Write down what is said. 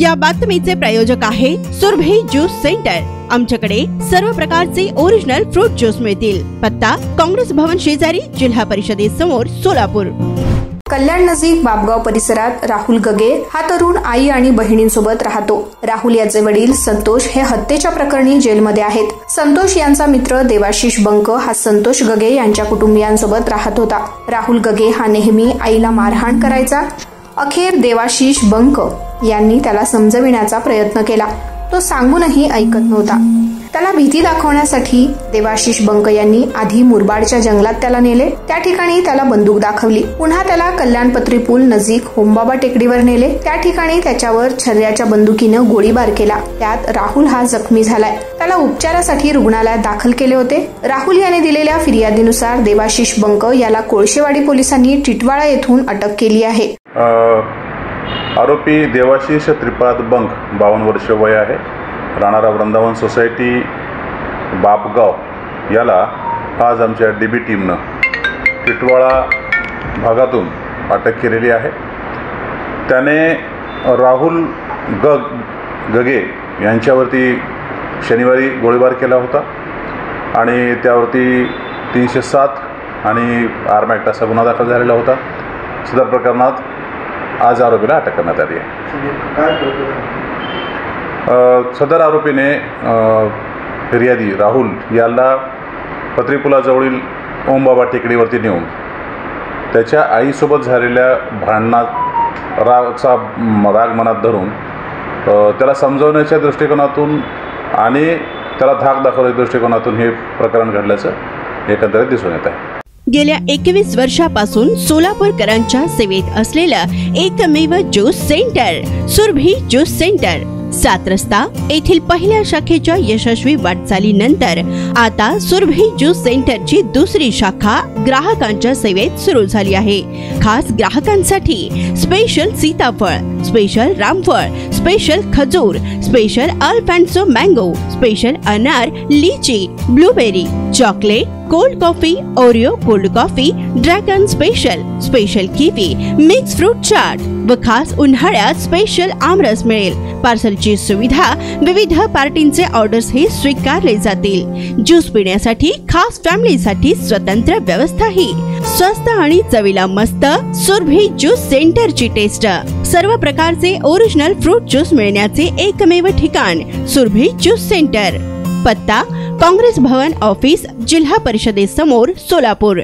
या बातमीचे प्रायोजक आहे सुरभी ज्यूस सेंटर। आमच्याकडे सर्व प्रकारचे ओरिजिनल फ्रूट ज्यूस मिळतील। पत्ता काँग्रेस भवन शेजारी, जिल्हा परिषदेसमोर, सोलापूर। कल्याण नजीक बापगाव परिसरात राहुल गगे हा तरुण आई आणि बहिणींसोबत राहतो। राहुल याचे वडील संतोष हे हत्येच्या प्रकरणी जेलमध्ये आहेत। संतोष यांचा मित्र देवाशीष बंक हा संतोष गगे यांच्या कुटुंबियांसोबत राहत होता। राहुल गगे हा नेहमी आईला मारहाण करायचा। अखेर देवाशीष बंक यांनी त्याला समजविण्याचा प्रयत्न केला, तो सांगूनही ऐकत नव्हता। त्याला भीती दाखवण्यासाठी देवाशीष बंक यांनी आधी मुरबाडच्या जंगलात त्याला नेले। त्या ठिकाणी त्याला बंदूक दाखवली। पुन्हा त्याला कल्याणपत्री पूल नजीक होमबाबा टेकडीवर नेले। त्या ठिकाणी त्याच्यावर छर्याच्या बंदुकीनं गोळीबार केला। त्यात राहुल हा जखमी झालाय। त्याला उपचारासाठी रुग्णालयात दाखल केले होते। राहुल याने दिलेल्या फिर्यादीनुसार देवाशीष बंक याला कोळशेवाडी पोलिसांनी टिटवाळा येथून अटक केली आहे। आरोपी देवाशीष त्रिपाद बंक 52 वर्ष वय आहे, राहणारा वृंदावन सोसायटी बापगाव याला आज आमच्या डीबी टीमनं टिटवाळा भागातून अटक केलेली आहे। त्याने राहुल गगे यांच्यावरती शनिवारी गोळीबार केला होता आणि त्यावरती 307 आणि आर्म ॲक्ट असा गुन्हा दाखल झालेला होता। सदर प्रकरणात आज आरोपीला अटक करण्यात आली आहे। सदर आरोपीने फिर्यादी राहुल याला पत्रीपुलाजवळील ओमबाबा टेकडीवरती नेऊन त्याच्या आईसोबत झालेल्या भांडणात राग मनात धरून त्याला समजवण्याच्या दृष्टिकोनातून आणि त्याला धाक दाखवण्याच्या दृष्टिकोनातून हे प्रकरण घडल्याचं एकंदरीत दिसून येत आहे। गेल्या 21 वर्षापासून सोलापूरकरांच्या सेवेत असलेलं एकमेव juice centre Surabhi juice centre 7 रस्ता येथील पहिल्या शाखेच्या यशस्वी वाटचालीनंतर आता सुरभी ज्यूस सेंटरची दुसरी शाखा ग्राहकांच्या सेवेत सुरू झाली आहे। खास ग्राहकांसाठी स्पेशल सीताफळ, स्पेशल रामफळ, स्पेशल खजूर, स्पेशल अल्फान्सो मँगो, स्पेशल अनार, लीची, blueberry, chocolate, cold coffee, Oreo cold coffee, dragon special kiwi, mix fruit chaat व खास उन्हाळ्यात स्पेशल आमरस मिळेल। पार्सलची सुविधा, विविध पार्टींचे ऑर्डर्स हे स्वीकारले जातील। ज्यूस पिण्यासाठी खास फॅमिलीसाठी स्वतंत्र व्यवस्थाही। स्वस्त आणि चवीला मस्त सुरभी ज्यूस सेंटरची टेस्ट। सर्व प्रकारचे ओरिजिनल फ्रूट ज्यूस मिळण्याचे एकमेव ठिकाण सुरभी ज्यूस सेंटर। पत्ता काँग्रेस भवन ऑफिस, जिल्हा परिषदेसमोर, सोलापूर।